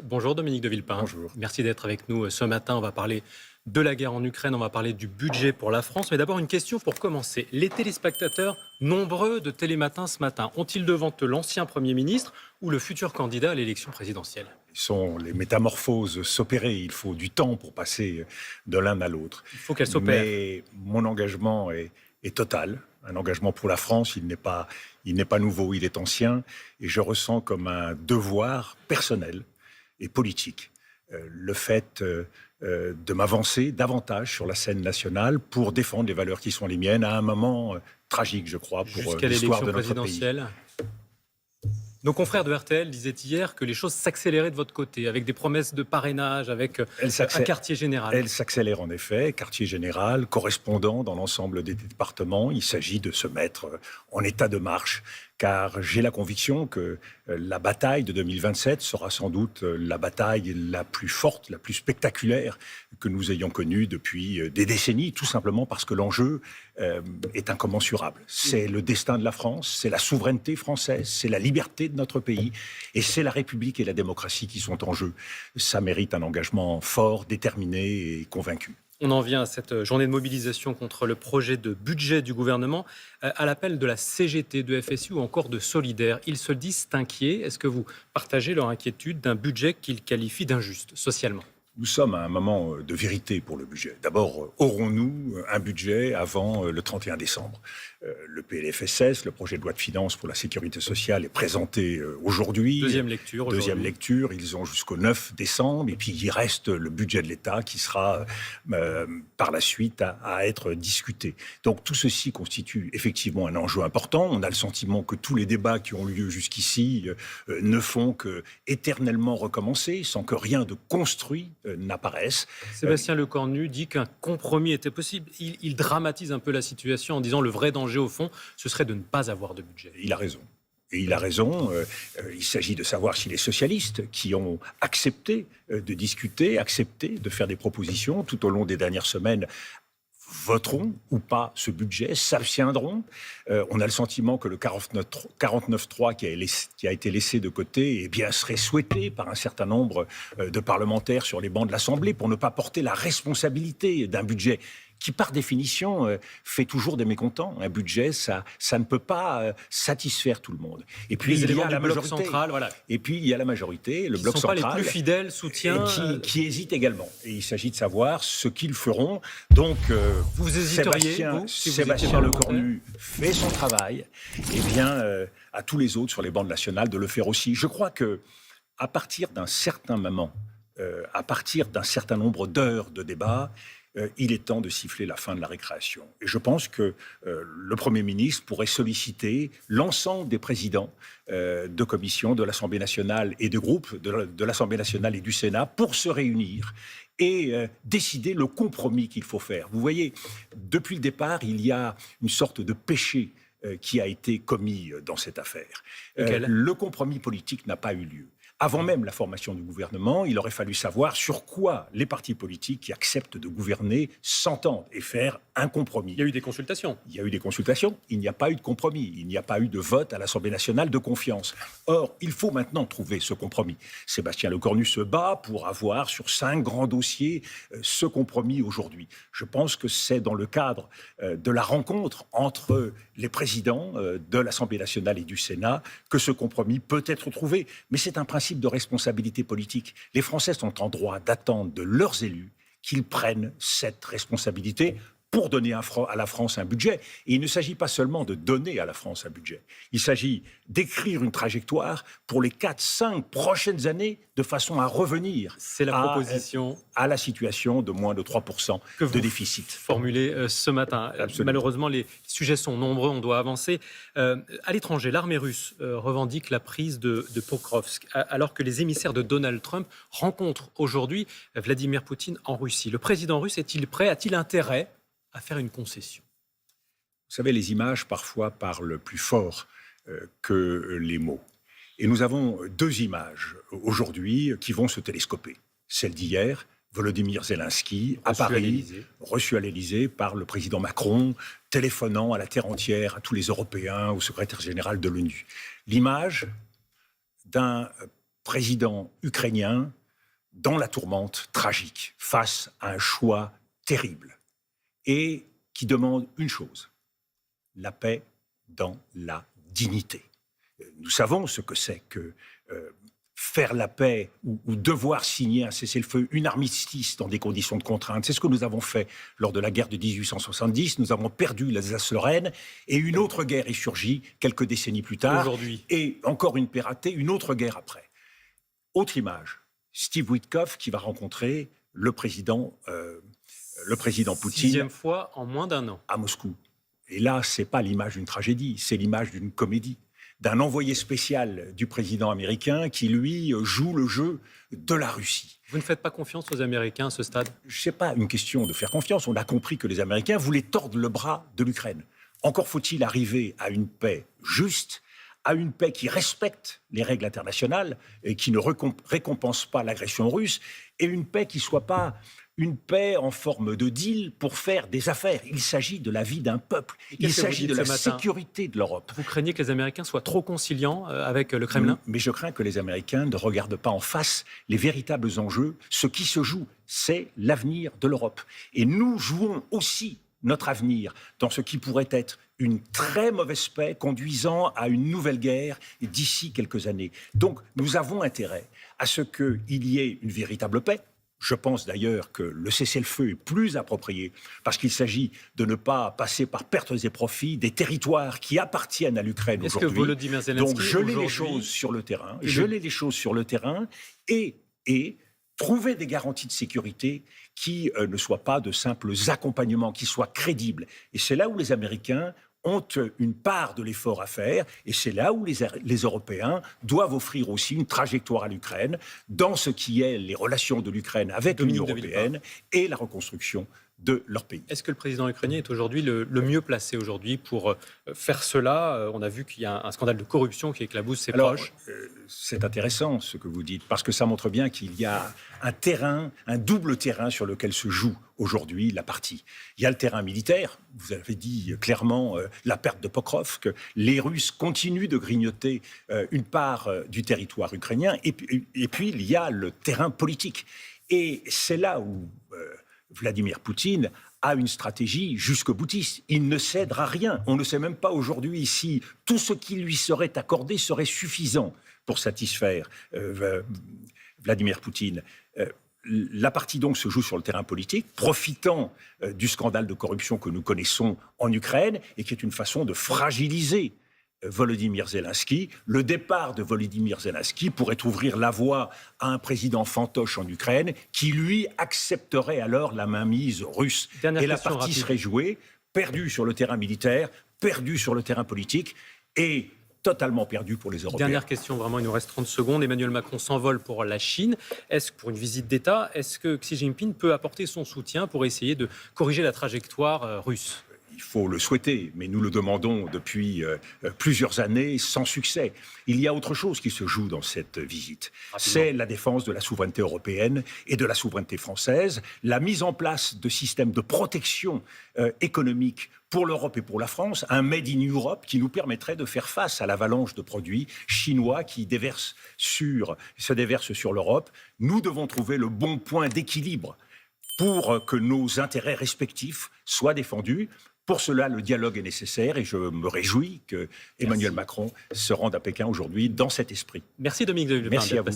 Bonjour Dominique de Villepin. Bonjour. Merci d'être avec nous ce matin. On va parler de la guerre en Ukraine, on va parler du budget pour la France. Mais d'abord, une question pour commencer. Les téléspectateurs nombreux de Télématin ce matin ont-ils devant eux l'ancien Premier ministre ou le futur candidat à l'élection présidentielle ? Les métamorphoses s'opérer. Il faut du temps pour passer de l'un à l'autre. Il faut qu'elles s'opèrent. Mais mon engagement est total. Un engagement pour la France, il n'est pas nouveau, il est ancien. Et je ressens comme un devoir personnel et politique le fait de m'avancer davantage sur la scène nationale pour défendre les valeurs qui sont les miennes à un moment tragique, je crois, pour Jusqu'à l'histoire l'élection de notre pays. présidentielle. Nos confrères de RTL disaient hier que les choses s'accéléraient de votre côté, avec des promesses de parrainage, avec un quartier général. Elle s'accélère en effet, quartier général, correspondant dans l'ensemble des départements. Il s'agit de se mettre en état de marche, car j'ai la conviction que la bataille de 2027 sera sans doute la bataille la plus forte, la plus spectaculaire que nous ayons connue depuis des décennies, tout simplement parce que l'enjeu est incommensurable. C'est le destin de la France, c'est la souveraineté française, c'est la liberté de notre pays, et c'est la République et la démocratie qui sont en jeu. Ça mérite un engagement fort, déterminé et convaincu. On en vient à cette journée de mobilisation contre le projet de budget du gouvernement, à l'appel de la CGT, de FSU ou encore de Solidaires. Ils se disent inquiets. Est-ce que vous partagez leur inquiétude d'un budget qu'ils qualifient d'injuste socialement ? Nous sommes à un moment de vérité pour le budget. D'abord, aurons-nous un budget avant le 31 décembre ? Le PLFSS, le projet de loi de finances pour la sécurité sociale, est présenté aujourd'hui. Deuxième lecture aujourd'hui. Deuxième lecture, ils ont jusqu'au 9 décembre. Et puis, il reste le budget de l'État qui sera par la suite à être discuté. Donc, tout ceci constitue effectivement un enjeu important. On a le sentiment que tous les débats qui ont lieu jusqu'ici ne font que éternellement recommencer, sans que rien de construit n'apparaisse. Sébastien Lecornu dit qu'un compromis était possible. Il dramatise un peu la situation en disant le vrai danger au fond, ce serait de ne pas avoir de budget. Il a raison. Et il a raison. Il s'agit de savoir si les socialistes qui ont accepté de discuter, accepté de faire des propositions tout au long des dernières semaines, voteront ou pas ce budget, s'abstiendront. On a le sentiment que le 49.3 qui a été laissé de côté eh bien, serait souhaité par un certain nombre de parlementaires sur les bancs de l'Assemblée pour ne pas porter la responsabilité d'un budget qui, par définition, fait toujours des mécontents. Un budget, ça ne peut pas satisfaire tout le monde. Et puis, il y a la majorité. Central, voilà. Et puis, il y a la majorité, le bloc central. Qui ne sont pas les plus fidèles soutiens. Qui hésitent également. Et il s'agit de savoir ce qu'ils feront. Donc, vous hésiteriez, Sébastien Lecornu fait son travail. Eh bien, à tous les autres sur les bancs nationales de le faire aussi. Je crois que à partir d'un certain moment, à partir d'un certain nombre d'heures de débat, il est temps de siffler la fin de la récréation. Et je pense que le Premier ministre pourrait solliciter l'ensemble des présidents de commissions de l'Assemblée nationale et de groupes de l'Assemblée nationale et du Sénat pour se réunir et décider le compromis qu'il faut faire. Vous voyez, depuis le départ, il y a une sorte de péché qui a été commis dans cette affaire. Le compromis politique n'a pas eu lieu. Avant même la formation du gouvernement, il aurait fallu savoir sur quoi les partis politiques qui acceptent de gouverner s'entendent et faire un compromis. Il y a eu des consultations. Il y a eu des consultations, il n'y a pas eu de compromis, il n'y a pas eu de vote à l'Assemblée nationale de confiance. Or, il faut maintenant trouver ce compromis. Sébastien Lecornu se bat pour avoir sur 5 grands dossiers ce compromis aujourd'hui. Je pense que c'est dans le cadre de la rencontre entre les présidents de l'Assemblée nationale et du Sénat que ce compromis peut être trouvé. Mais c'est un principe de responsabilité politique. Les Français sont en droit d'attendre de leurs élus qu'ils prennent cette responsabilité pour donner à la France un budget. Et il ne s'agit pas seulement de donner à la France un budget. Il s'agit d'écrire une trajectoire pour les 4-5 prochaines années de façon à revenir à la situation de moins de 3% de déficit. Formulé ce matin. Absolument. Malheureusement, les sujets sont nombreux, on doit avancer. À l'étranger, l'armée russe revendique la prise de Pokrovsk, alors que les émissaires de Donald Trump rencontrent aujourd'hui Vladimir Poutine en Russie. Le président russe est-il prêt, a-t-il intérêt à faire une concession? Vous savez, les images parfois parlent plus fort que les mots. Et nous avons 2 images aujourd'hui qui vont se télescoper. Celle d'hier, Volodymyr Zelensky à Paris, reçu à l'Élysée par le président Macron, téléphonant à la terre entière, à tous les Européens, au secrétaire général de l'ONU. L'image d'un président ukrainien dans la tourmente tragique, face à un choix terrible, et qui demande une chose, la paix dans la dignité. Nous savons ce que c'est que faire la paix ou devoir signer un cessez-le-feu, une armistice dans des conditions de contrainte. C'est ce que nous avons fait lors de la guerre de 1870. Nous avons perdu l'Alsace-Lorraine et une autre guerre est surgie quelques décennies plus tard. Aujourd'hui. Et encore une paix ratée, une autre guerre après. Autre image, Steve Witkoff qui va rencontrer le président Poutine. 6e fois en moins d'un an. À Moscou. Et là, c'est pas l'image d'une tragédie, c'est l'image d'une comédie, d'un envoyé spécial du président américain qui, lui, joue le jeu de la Russie. Vous ne faites pas confiance aux Américains à ce stade? Ce n'est pas une question de faire confiance. On a compris que les Américains voulaient tordre le bras de l'Ukraine. Encore faut-il arriver à une paix juste, à une paix qui respecte les règles internationales et qui ne récompense pas l'agression russe, et une paix qui ne soit pas une paix en forme de deal pour faire des affaires. Il s'agit de la vie d'un peuple. Il s'agit de la sécurité de l'Europe. Vous craignez que les Américains soient trop conciliants avec le Kremlin? Mais je crains que les Américains ne regardent pas en face les véritables enjeux. Ce qui se joue, c'est l'avenir de l'Europe. Et nous jouons aussi notre avenir dans ce qui pourrait être une très mauvaise paix conduisant à une nouvelle guerre d'ici quelques années. Donc nous avons intérêt à ce qu'il y ait une véritable paix. Je pense d'ailleurs que le cessez-le-feu est plus approprié parce qu'il s'agit de ne pas passer par pertes et profits des territoires qui appartiennent à l'Ukraine aujourd'hui. Est-ce que Volodymyr Zelensky, donc geler les choses sur le terrain, et trouver des garanties de sécurité qui ne soient pas de simples accompagnements, qui soient crédibles. Et c'est là où les Américains ont une part de l'effort à faire, et c'est là où les Européens doivent offrir aussi une trajectoire à l'Ukraine dans ce qui est les relations de l'Ukraine avec l'Union européenne et la reconstruction de leur pays. Est-ce que le président ukrainien est aujourd'hui le mieux placé aujourd'hui pour faire cela? On a vu qu'il y a un scandale de corruption qui éclabousse ses proches. C'est intéressant ce que vous dites, parce que ça montre bien qu'il y a un double terrain sur lequel se joue aujourd'hui la partie. Il y a le terrain militaire, vous avez dit clairement la perte de Pokrovsk, les Russes continuent de grignoter une part du territoire ukrainien, et puis il y a le terrain politique. Et c'est là où Vladimir Poutine a une stratégie jusqu'au-boutiste. Il ne cédera rien. On ne sait même pas aujourd'hui si tout ce qui lui serait accordé serait suffisant pour satisfaire Vladimir Poutine. La partie donc se joue sur le terrain politique, profitant du scandale de corruption que nous connaissons en Ukraine et qui est une façon de fragiliser Volodymyr Zelensky. Le départ de Volodymyr Zelensky pourrait ouvrir la voie à un président fantoche en Ukraine qui, lui, accepterait alors la mainmise russe. Et la partie serait jouée, perdue sur le terrain militaire, perdue sur le terrain politique et totalement perdue pour les Européens. Dernière question, vraiment, il nous reste 30 secondes. Emmanuel Macron s'envole pour la Chine. Pour une visite d'État, est-ce que Xi Jinping peut apporter son soutien pour essayer de corriger la trajectoire russe ? Il faut le souhaiter, mais nous le demandons depuis plusieurs années sans succès. Il y a autre chose qui se joue dans cette visite. C'est la défense de la souveraineté européenne et de la souveraineté française, la mise en place de systèmes de protection économique pour l'Europe et pour la France, un Made in Europe qui nous permettrait de faire face à l'avalanche de produits chinois qui se déversent sur l'Europe. Nous devons trouver le bon point d'équilibre pour que nos intérêts respectifs soient défendus. Pour cela, le dialogue est nécessaire et je me réjouis que Emmanuel Macron se rende à Pékin aujourd'hui dans cet esprit. Merci Dominique de Villepin. Merci à vous.